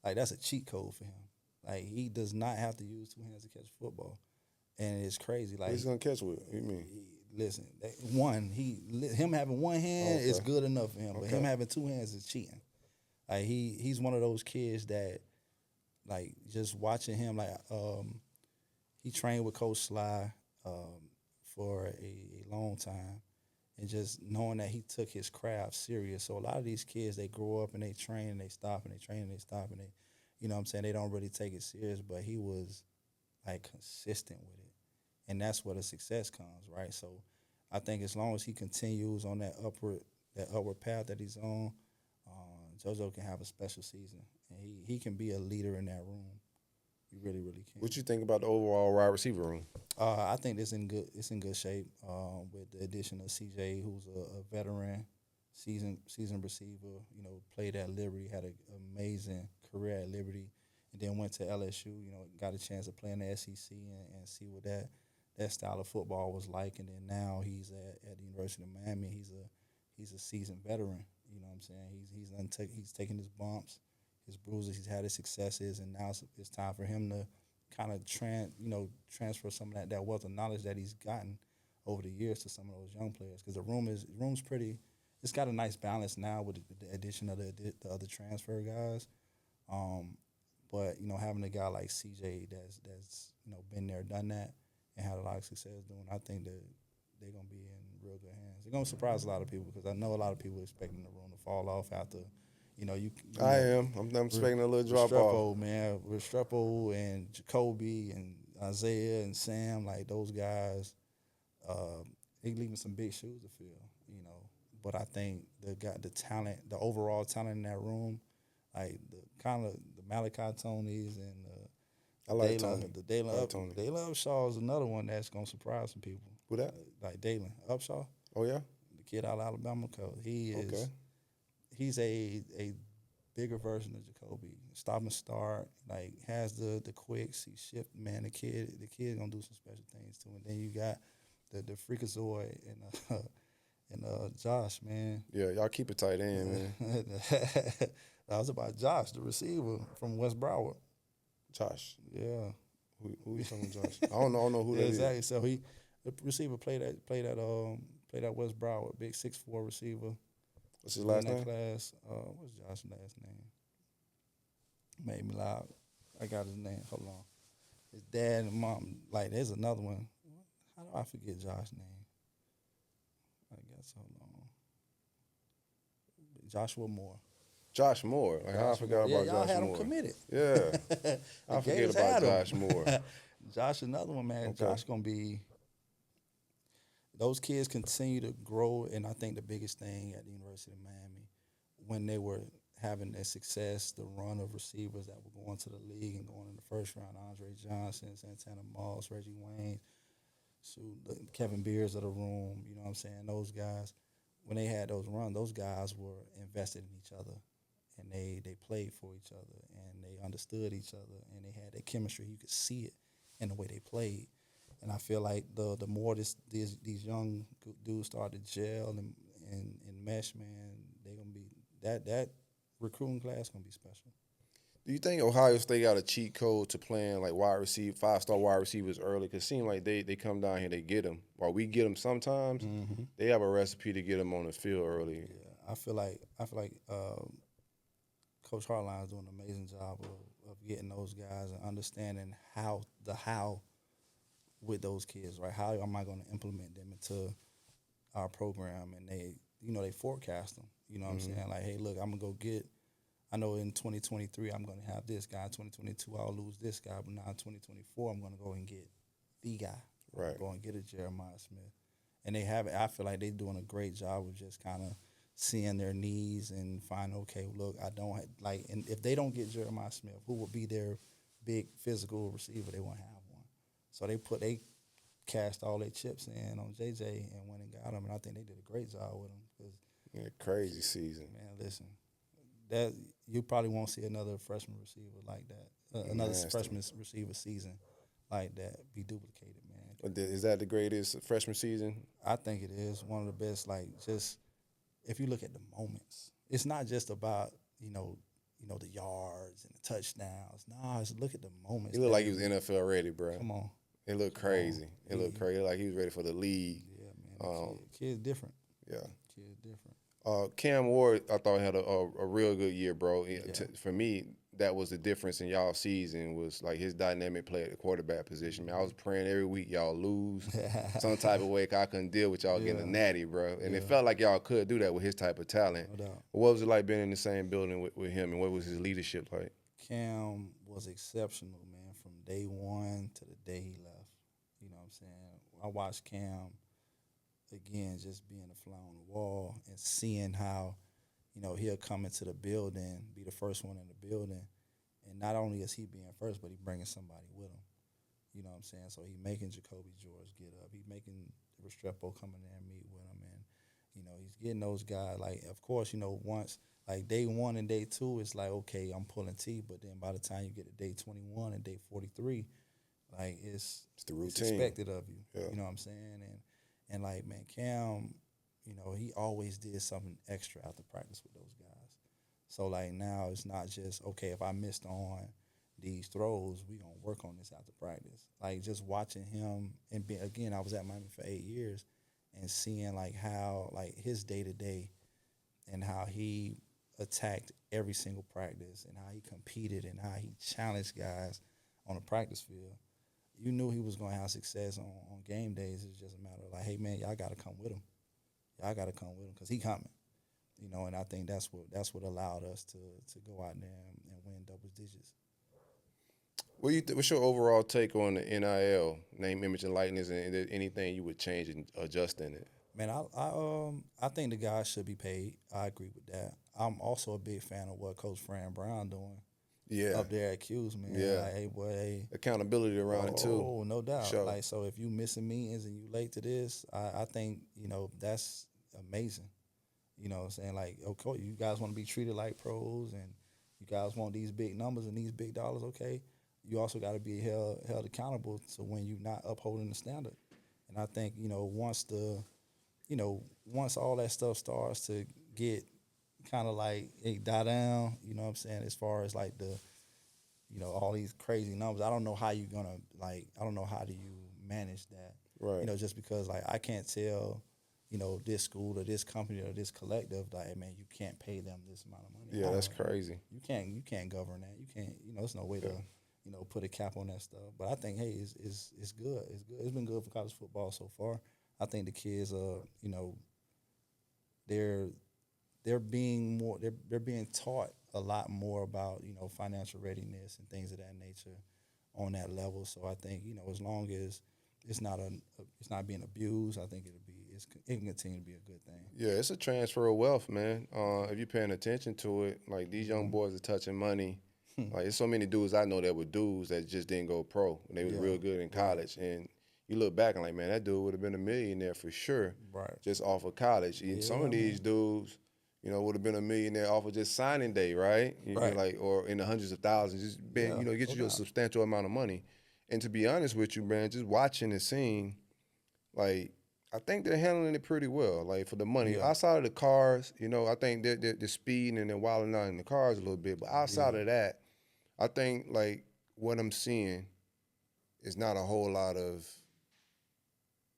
Like that's a cheat code for him. Like he does not have to use two hands to catch football, and it's crazy. Like he's gonna catch with. What do you mean? Listen, him having one hand is good enough for him, but him having two hands is cheating. Like he's one of those kids that, like, just watching him, like he trained with Coach Sly for a long time, and just knowing that he took his craft serious. So a lot of these kids, they grow up and they train and they stop and they train and they stop and they, you know what I'm saying, they don't really take it serious. But he was like consistent with it. And that's where the success comes, right? So I think as long as he continues on that upward path that he's on, JoJo can have a special season. And he can be a leader in that room. He really, really can. What you think about the overall wide receiver room? I think it's in good shape with the addition of CJ, who's a veteran, seasoned receiver, you know, played at Liberty, had an amazing career at Liberty, and then went to LSU, you know, got a chance to play in the SEC and see what that style of football was like. And then now he's at the University of Miami. He's a seasoned veteran. You know what I'm saying? He's taken his bumps, his bruises. He's had his successes, and now it's time for him to kind of transfer some of that wealth of knowledge that he's gotten over the years to some of those young players. Because the room's pretty. It's got a nice balance now with the addition of the other transfer guys. But you know, having a guy like CJ that's you know been there, done that, and had a lot of success doing, I think that they're going to be in real good hands. They're going to surprise a lot of people because I know a lot of people expecting the room to fall off after, you know, I am. I'm expecting a little drop off. Man, Restrepo and Jacoby and Isaiah and Sam, like those guys he leaving some big shoes to fill, you know. But I think the talent, the overall talent in that room, like the kind of the Malachi Tonys and I like Tony. The Dalen I like Tony. Upshaw is another one that's gonna surprise some people. Who that? Like Dalen Upshaw, Oh yeah. the kid out of Alabama coach. He is. Okay. He's a bigger version of Jacoby. Stop and start, like has the quicks. He shift, man. The kid gonna do some special things too. And then you got the freakazoid and Josh, man. Yeah, y'all keep it tight end, man. That was about Josh, the receiver from West Broward. Josh. Yeah. Who you talking Josh? I don't know who that exactly. is. So the receiver played at West Broward, big 6'4" receiver. What's his last name? Class. What's Josh's last name? Made me loud. I got his name. Hold on. His dad and mom. Like, there's another one. How do I forget Josh's name? I guess hold on. Joshua Moore. Josh Moore. Like, I forgot about Josh Moore. Y'all had him committed. Yeah. I forget about Josh Moore. Josh, another one, man. Okay. Josh going to be – those kids continue to grow, and I think the biggest thing at the University of Miami, when they were having their success, the run of receivers that were going to the league and going in the first round, Andre Johnson, Santana Moss, Reggie Wayne, Kevin Beers of the room, you know what I'm saying? Those guys, when they had those runs, those guys were invested in each other. And they played for each other, and they understood each other, and they had that chemistry. You could see it in the way they played. And I feel like the more these young dudes start to gel and mesh, man, they're gonna be that recruiting class gonna be special. Do you think Ohio State got a cheat code to playing like five-star wide receivers early? Because it seems like they come down here, they get them. While we get them sometimes, they have a recipe to get them on the field early. Yeah, I feel like Coach Hartline's doing an amazing job of getting those guys and understanding how with those kids, right? How am I going to implement them into our program? And they forecast them. You know what I'm saying? Like, hey, look, I'm going to go get, I know in 2023 I'm going to have this guy. In 2022 I'll lose this guy. But now in 2024 I'm going to go and get the guy. Right. Go and get a Jeremiah Smith. And they have it. I feel like they're doing a great job of just kind of seeing their needs and finding, okay, look, I don't have, like, and if they don't get Jeremiah Smith, who will be their big physical receiver, they won't have one. So they cast all their chips in on JJ and went and got him, and I think they did a great job with him. Crazy season. Man, listen, that you probably won't see another freshman receiver like that, another freshman receiver season like that be duplicated, man. Is that the greatest freshman season? I think it is one of the best, like, just – if you look at the moments, it's not just about, the yards and the touchdowns. Nah, just look at the moments. He looked like he was NFL ready, bro. Come on. It looked crazy. It looked crazy. Like he was ready for the league. Yeah, man. Kid's different. Yeah. Kid's different. Cam Ward, I thought had a real good year, bro. Yeah. For me, that was the difference in y'all season was like his dynamic play at the quarterback position. Man, I was praying every week y'all lose some type of way. 'Cause I couldn't deal with y'all getting a natty, bro. And it felt like y'all could do that with his type of talent. No doubt. What was it like being in the same building with him, and what was his leadership like? Cam was exceptional, man, from day one to the day he left. You know what I'm saying? I watched Cam, again, just being a fly on the wall and seeing how, he'll come into the building, be the first one in the building, and not only is he being first, but he bringing somebody with him. You know what I'm saying? So he making Jacoby George get up. He making Restrepo come in there and meet with him, and he's getting those guys. Like, of course, once like day 1 and day 2, it's like, okay, I'm pulling teeth, but then by the time you get to day 21 and day 43, like it's the routine. It's expected of you. Yeah. You know what I'm saying? And like, man, Cam, he always did something extra after practice with those guys. So, like, now it's not just, okay, if I missed on these throws, we going to work on this after practice. Like, just watching him, and again, I was at Miami for 8 years, and seeing, like, how, like, his day-to-day and how he attacked every single practice and how he competed and how he challenged guys on the practice field. You knew he was going to have success on game days. It's just a matter of, like, hey, man, y'all got to come with him. Y'all got to come with him because he coming. And I think that's what allowed us to go out there and win double digits. What's your overall take on the NIL, name, image, and likeness, and anything you would change and adjust in it? Man, I think the guys should be paid. I agree with that. I'm also a big fan of what Coach Vernell Brown doing Yeah, up there at Q's, man. yeah. Like, hey, boy, hey, Accountability around it too. oh, no doubt. Sure. Like, so if you missing meetings and you late to this, I think, that's amazing. You know what I'm saying? Like, okay, you guys want to be treated like pros and you guys want these big numbers and these big dollars, okay. You also got to be held accountable to when you're not upholding the standard. And I think, once all that stuff starts to get kind of like it die down, you know what I'm saying, as far as like all these crazy numbers, I don't know how you're gonna I don't know how do you manage that. Right. Just because like I can't tell, this school or this company or this collective that, hey, man, you can't pay them this amount of money. Yeah, that's crazy. You can't govern that. You can't, there's no way to, put a cap on that stuff. But I think, hey, it's good. It's good. It's been good for college football so far. I think the kids they're being taught a lot more about, financial readiness and things of that nature on that level. So I think, as long as it's not being abused, I think it can continue to be a good thing. Yeah, it's a transfer of wealth, man. If you're paying attention to it, like these young boys are touching money. Like there's so many dudes I know that were dudes that just didn't go pro. They was real good in college, and you look back and like, man, that dude would have been a millionaire for sure, Right? just off of college. And some of these dudes, would have been a millionaire off of just signing day, right? Right. Like, or in the hundreds of thousands, just been, get you a substantial amount of money. And to be honest with you, man, just watching and seeing, like, I think they're handling it pretty well, like for the money. Yeah. Outside of the cars, I think they're speeding and they're wilding out in the cars a little bit. But outside of that, I think like what I'm seeing is not a whole lot of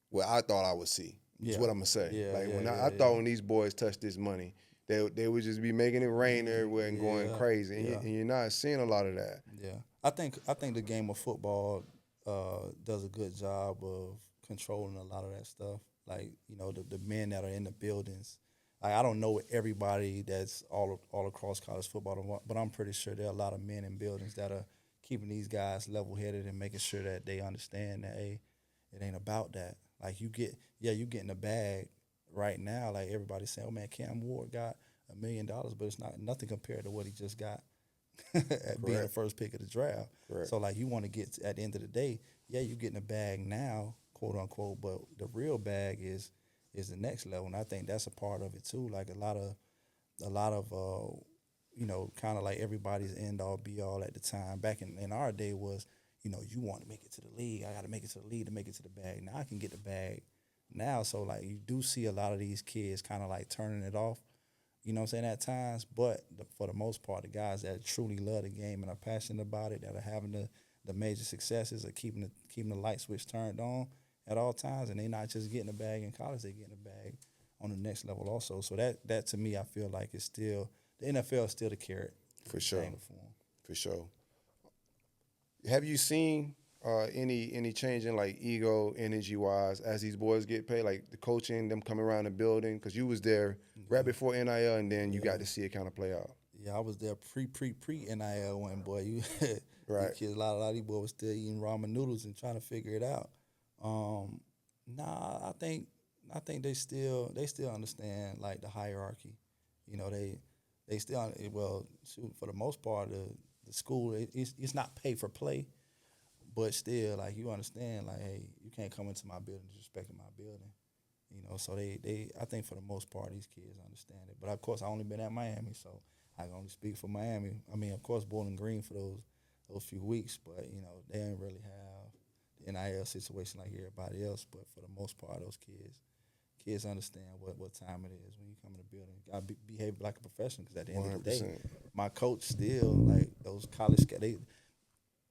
what I thought I would see. Is what I'm gonna say. I thought when these boys touched this money, they would just be making it rain everywhere and going crazy, and you're not seeing a lot of that. Yeah, I think the game of football does a good job of controlling a lot of that stuff. Like, the men that are in the buildings. Like, I don't know everybody that's all across college football, but I'm pretty sure there are a lot of men in buildings that are keeping these guys level-headed and making sure that they understand that, hey, it ain't about that. Like, you getting the bag right now. Like, everybody's saying, oh, man, Cam Ward got $1 million, but it's nothing compared to what he just got at being the first pick of the draft. Correct. So, like, you want to get, at the end of the day, you're getting a bag now, quote unquote, but the real bag is the next level, and I think that's a part of it too. Like a lot of kind of like everybody's end all be all at the time. Back in our day was, you want to make it to the league. I got to make it to the league to make it to the bag. Now I can get the bag now, so like you do see a lot of these kids kind of like turning it off. You know what I'm saying, at times, but for the most part, the guys that truly love the game and are passionate about it, that are having the major successes, are keeping the light switch turned on at all times, and they're not just getting a bag in college, they're getting a bag on the next level also. So that to me, I feel like it's still, the NFL is still the carrot. For sure. For sure. Have you seen any change in like ego, energy-wise, as these boys get paid, like the coaching, them coming around the building? Because you was there right before NIL, and then you got to see it kind of play out. Yeah, I was there pre-NIL when, boy, you right. These kids, a lot of these boys were still eating ramen noodles and trying to figure it out. I think they still understand like the hierarchy. They still, well, for the most part, the school it's not pay for play, but still, like, you understand, like, hey, you can't come into my building disrespecting my building. So they I think for the most part these kids understand it. But of course I only been at Miami, so I can only speak for Miami. I mean, of course, Bowling Green for those few weeks, but they didn't really have the NIL situation like everybody else. But for the most part, those kids understand what time it is when you come in the building. You gotta behave like a professional, because at the end 100%. of the day, my coach still, like, those college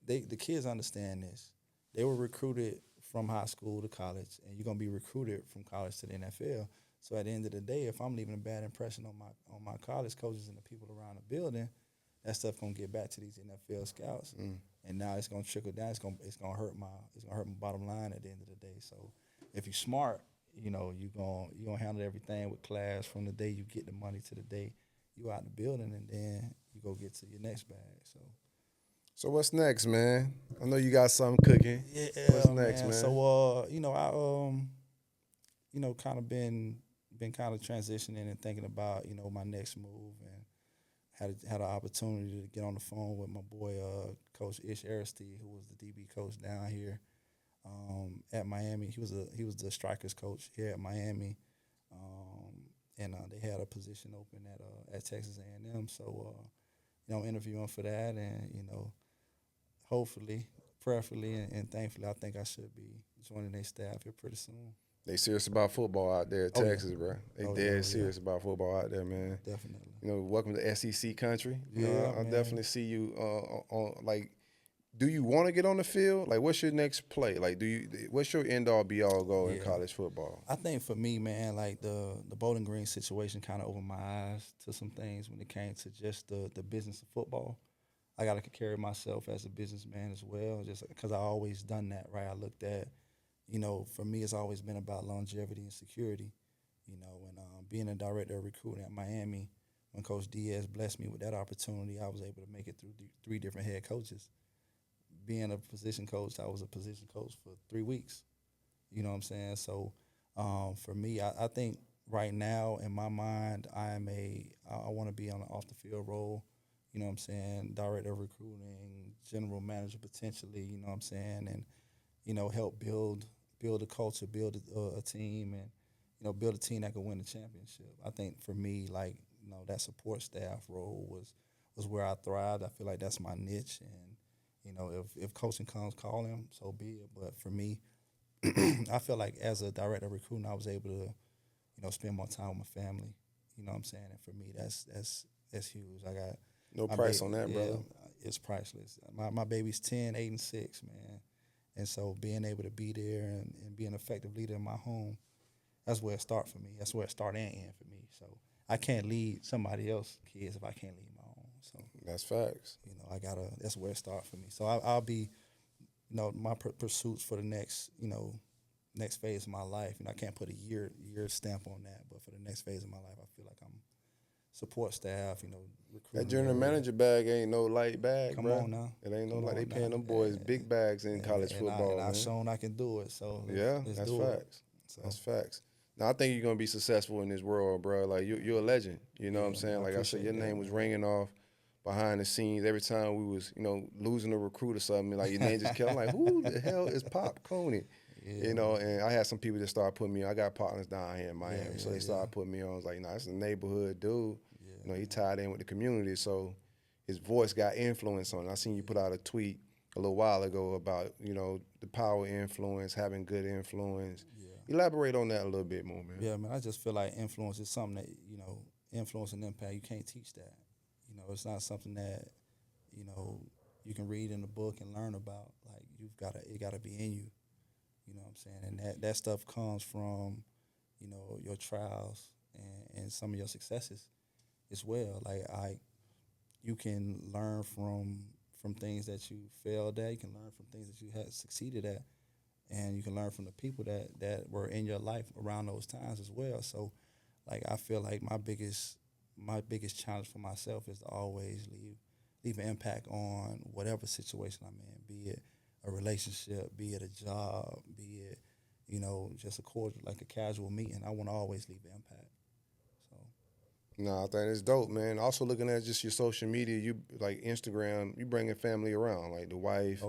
the kids understand this. They were recruited from high school to college, and you're gonna be recruited from college to the NFL. So at the end of the day, if I'm leaving a bad impression on my college coaches and the people around the building, that stuff gonna get back to these NFL scouts, and now it's gonna trickle down. It's gonna hurt my bottom line at the end of the day. So if you're smart, you're gonna handle everything with class from the day you get the money to the day you out in the building, and then you go get to your next bag. So So what's next, man? I know you got something cooking. Yeah, What's next, man? So I kind of been kind of transitioning and thinking about my next move, and had an opportunity to get on the phone with my boy Coach Ish Aristide, who was the DB coach down here at Miami. He was the strikers coach here at Miami, and they had a position open at Texas A&M. So I'm interviewing for that, and hopefully, prayerfully, and thankfully, I think I should be joining their staff here pretty soon. They serious about football out there at Oh, yeah. Texas, bro. They Oh, dead yeah. serious about football out there, man. Definitely. Welcome to SEC country. Yeah, I man. definitely see you on like. Do you want to get on the field? Like, what's your next play? Like, what's your end all be all goal in college football? I think for me, man, like the Bowling Green situation kind of opened my eyes to some things when it came to just the business of football. I got to carry myself as a businessman as well, just because I always done that, right? I looked at, for me, it's always been about longevity and security, and being a director of recruiting at Miami, when Coach Diaz blessed me with that opportunity, I was able to make it through three different head coaches. Being a position coach, I was a position coach for 3 weeks. You know what I'm saying? So for me, I think right now in my mind, I want to be on an off the field role. You know what I'm saying? Director of recruiting, general manager potentially. You know what I'm saying? And help build a culture, build a team, and build a team that can win the championship. I think for me, like that support staff role was where I thrived. I feel like that's my niche, and if coaching comes calling, so be it. But for me, I feel like as a director of recruiting, I was able to spend more time with my family. You know what I'm saying? And for me, that's huge. I got no price on that, brother. It's priceless. My baby's 10, 8, and 6, man. And so being able to be there and be an effective leader in my home, that's where it starts for me. That's where it starts and ends for me. So I can't lead somebody else's kids if I can't lead my own. So that's facts. That's where it starts for me. So I'll be, my pursuits for the next phase of my life. I can't put a year stamp on that, but for the next phase of my life, I feel like I'm support staff, recruiting. That general manager bag ain't no light bag, Come bro. on now. It ain't no light. They paying them boys big bags in college football, and man. I've shown I can do it. So let's that's do facts. It. So. That's facts. Now I think you're gonna be successful in this world, bro. Like you're a legend. You know what I'm saying? Like I said, your name was ringing off behind the scenes every time we was, losing a recruit or something. Like your name just kept. I'm like, who the hell is Pop Cooney? Yeah, and I had some people that started putting me on. I got partners down here in Miami, so they started putting me on. I was like, it's a neighborhood dude. He tied in with the community, so his voice got influence on it. I seen you put out a tweet a little while ago about, the power influence, having good influence. Yeah. Elaborate on that a little bit more, man. Yeah, man, I just feel like influence is something that, influence and impact, you can't teach that. It's not something that, you can read in a book and learn about. Like it gotta be in you. You know what I'm saying? And that stuff comes from, your trials and some of your successes as well. Like you can learn from things that you failed at. You can learn from things that you had succeeded at, and you can learn from the people that were in your life around those times as well. So, like I feel like my biggest challenge for myself is to always leave an impact on whatever situation I'm in, be it a relationship, be it a job, be it just a cordial, like a casual meeting. I want to always leave an impact. No, I think it's dope, man. Also looking at just your social media, you like Instagram, you bringing family around, like the wife,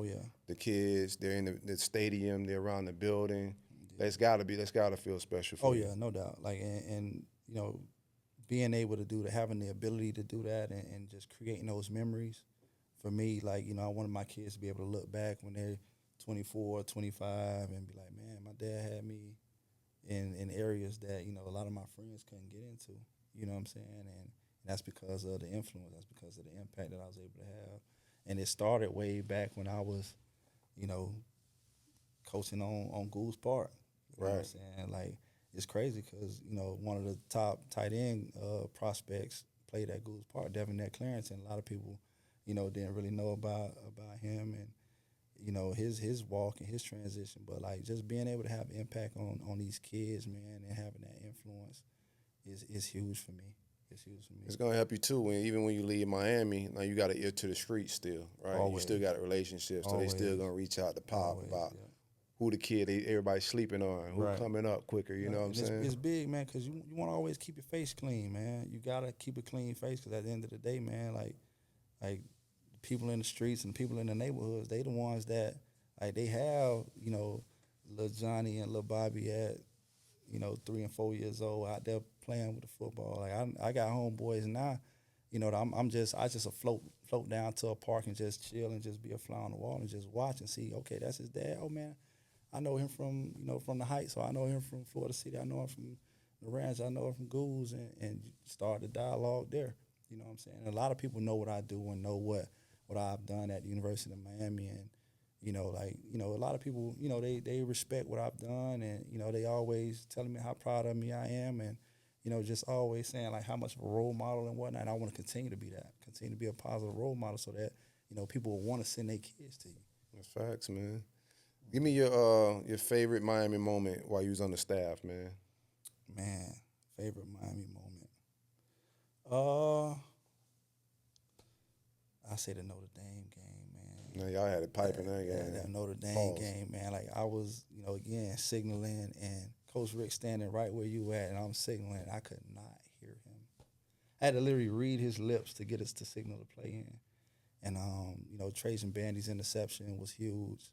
the kids, they're in the stadium, they're around the building. Yeah. That's gotta feel special for you. Oh yeah, no doubt. Like and being able to do that, having the ability to do that and just creating those memories, for me, like, I wanted my kids to be able to look back when they're 24, 25 and be like, man, my dad had me in areas that, a lot of my friends couldn't get into. You know what I'm saying? And that's because of the influence. That's because of the impact that I was able to have. And it started way back when I was, coaching on Goose Park. You know what I'm saying? Like, it's crazy because, one of the top tight end prospects played at Goose Park, Devin Clarence, and a lot of people, didn't really know about him and, his walk and his transition. But, like, just being able to have impact on these kids, man, and having that influence is huge for me. it's huge for me. It's gonna help you too. Even when you leave Miami, now you got an ear to the street still, right? Always. You still got a relationship, so Always. they still gonna reach out to Pop Always, about yeah. who the kid everybody's sleeping on, who Right. coming up quicker. You know what I'm saying? It's big, man, because you want to always keep your face clean, man. You gotta keep a clean face, because at the end of the day, man, like people in the streets and people in the neighborhoods, they the ones that they have, little Johnny and little Bobby at 3 and 4 years old out there playing with the football. Like I got homeboys now, I just float down to a park and just chill and just be a fly on the wall and just watch and see. Okay, that's his dad. Oh man, I know him from from the Heights, so I know him from Florida City. I know him from the Ranch. I know him from Ghouls, and start the dialogue there. You know what I'm saying? And a lot of people know what I do and know what I've done at the University of Miami, and a lot of people, they respect what I've done, and they always telling me how proud of me I am, and just always saying like how much of a role model and whatnot. And I want to continue to be that, continue to be a positive role model, so that people will want to send their kids to you. That's facts, man. Give me your favorite Miami moment while you was on the staff, man. Man, favorite Miami moment. I say the Notre Dame game, man. No, y'all had it piping that game. That Notre Dame Pause. game, man. Like I was, again signaling, and Coach Rick standing right where you at, and I'm signaling. I could not hear him. I had to literally read his lips to get us to signal to play in. And Trajan Bandy's interception was huge,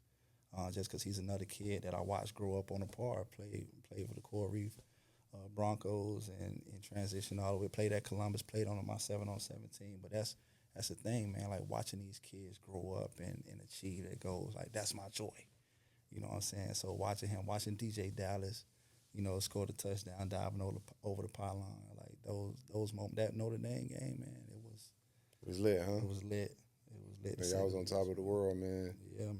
just because he's another kid that I watched grow up on the par, play for the Coral Reef Broncos, and transition all the way. Played at Columbus, played on my 7-on-7 team. But that's the thing, man. Like watching these kids grow up and achieve their goals, like that's my joy. You know what I'm saying? So watching DJ Dallas, score the touchdown, diving over the pylon, like those moments. That Notre Dame game, man, it was lit, huh? It was lit. Man, y'all was on top of the world, man. Yeah, man.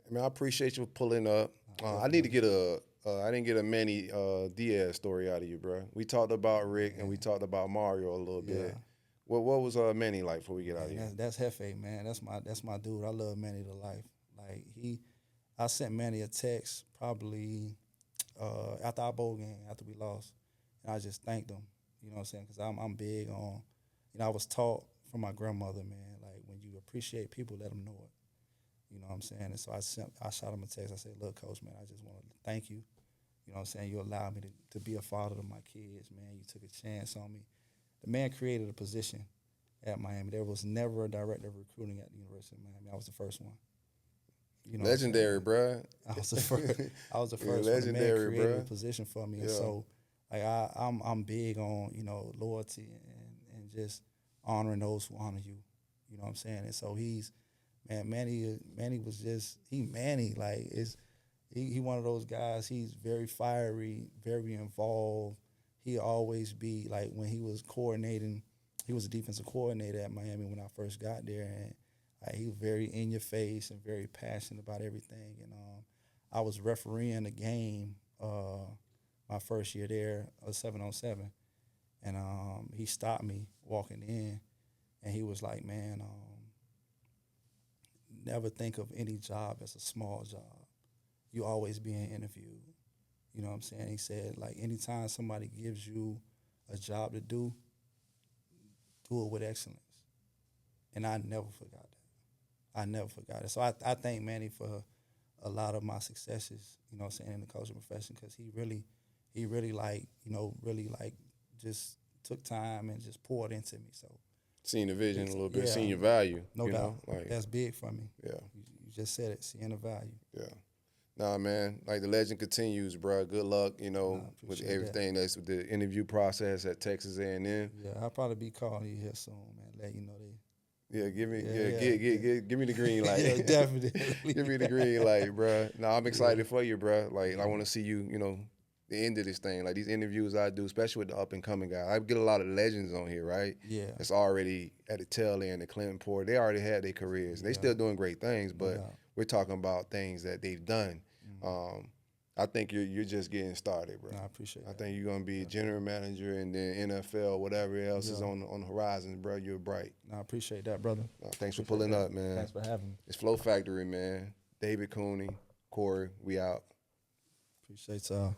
I mean, I appreciate you pulling up. I need to get I didn't get a Manny Diaz story out of you, bro. We talked about Rick and we talked about Mario a little bit. What was Manny like before we get out of here? That's Hefe, man. That's my dude. I love Manny to life. Like I sent Manny a text probably after our bowl game, after we lost, and I just thanked him. You know what I'm saying? Because I'm big on, I was taught from my grandmother, man. Like when you appreciate people, let them know it. You know what I'm saying? And so I shot him a text. I said, look, Coach, man, I just want to thank you. You know what I'm saying? You allowed me to be a father to my kids, man. You took a chance on me. The man created a position at Miami. There was never a director of recruiting at the University of Miami. I was the first one. Legendary, bro. I was the first. I was the first. Legendary, one. The man created bro. a position for me, Yeah. and so like I'm big on loyalty and just honoring those who honor you. You know what I'm saying? And so Manny was just Manny, like he one of those guys. He's very fiery, very involved. He always be like when he was coordinating. He was a defensive coordinator at Miami when I first got there, and he was very in your face and very passionate about everything. And I was refereeing a game my first year there, a 7-on-7, and he stopped me walking in, and he was like, "Man, never think of any job as a small job. You always being interviewed." You know what I'm saying? He said, like, anytime somebody gives you a job to do it with excellence. And I never forgot that. I never forgot it. So I thank Manny for a lot of my successes, you know what I'm saying, in the coaching profession, because he really just took time and just poured into me. So seeing the vision a little bit, Yeah. seeing your value. no you doubt. know? Like, That's big for me. yeah. You just said it, seeing the value. Yeah. Nah, man, like the legend continues, bro. Good luck, with appreciate everything that's with the interview process at Texas A&M. Yeah, I'll probably be calling you here soon, man. Let you know they. Yeah, give me Yeah. give me the green light. Yeah, definitely. Give me the green light, bro. Nah, I'm excited for you, bro. Like, I want to see you, the end of this thing. Like, these interviews I do, especially with the up-and-coming guys. I get a lot of legends on here, right? Yeah. That's already at the tail end of Clinton Port. They already had their careers. They still doing great things, but we're talking about things that they've done. I think you're just getting started, bro. I appreciate that. I think you're going to be a general manager and then NFL, whatever else is on the horizon, bro. You're bright. I appreciate that, brother. Thanks for pulling up, man. Thanks for having me. It's Flow Factory, man. David Cooney, Corey, we out. Appreciate y'all.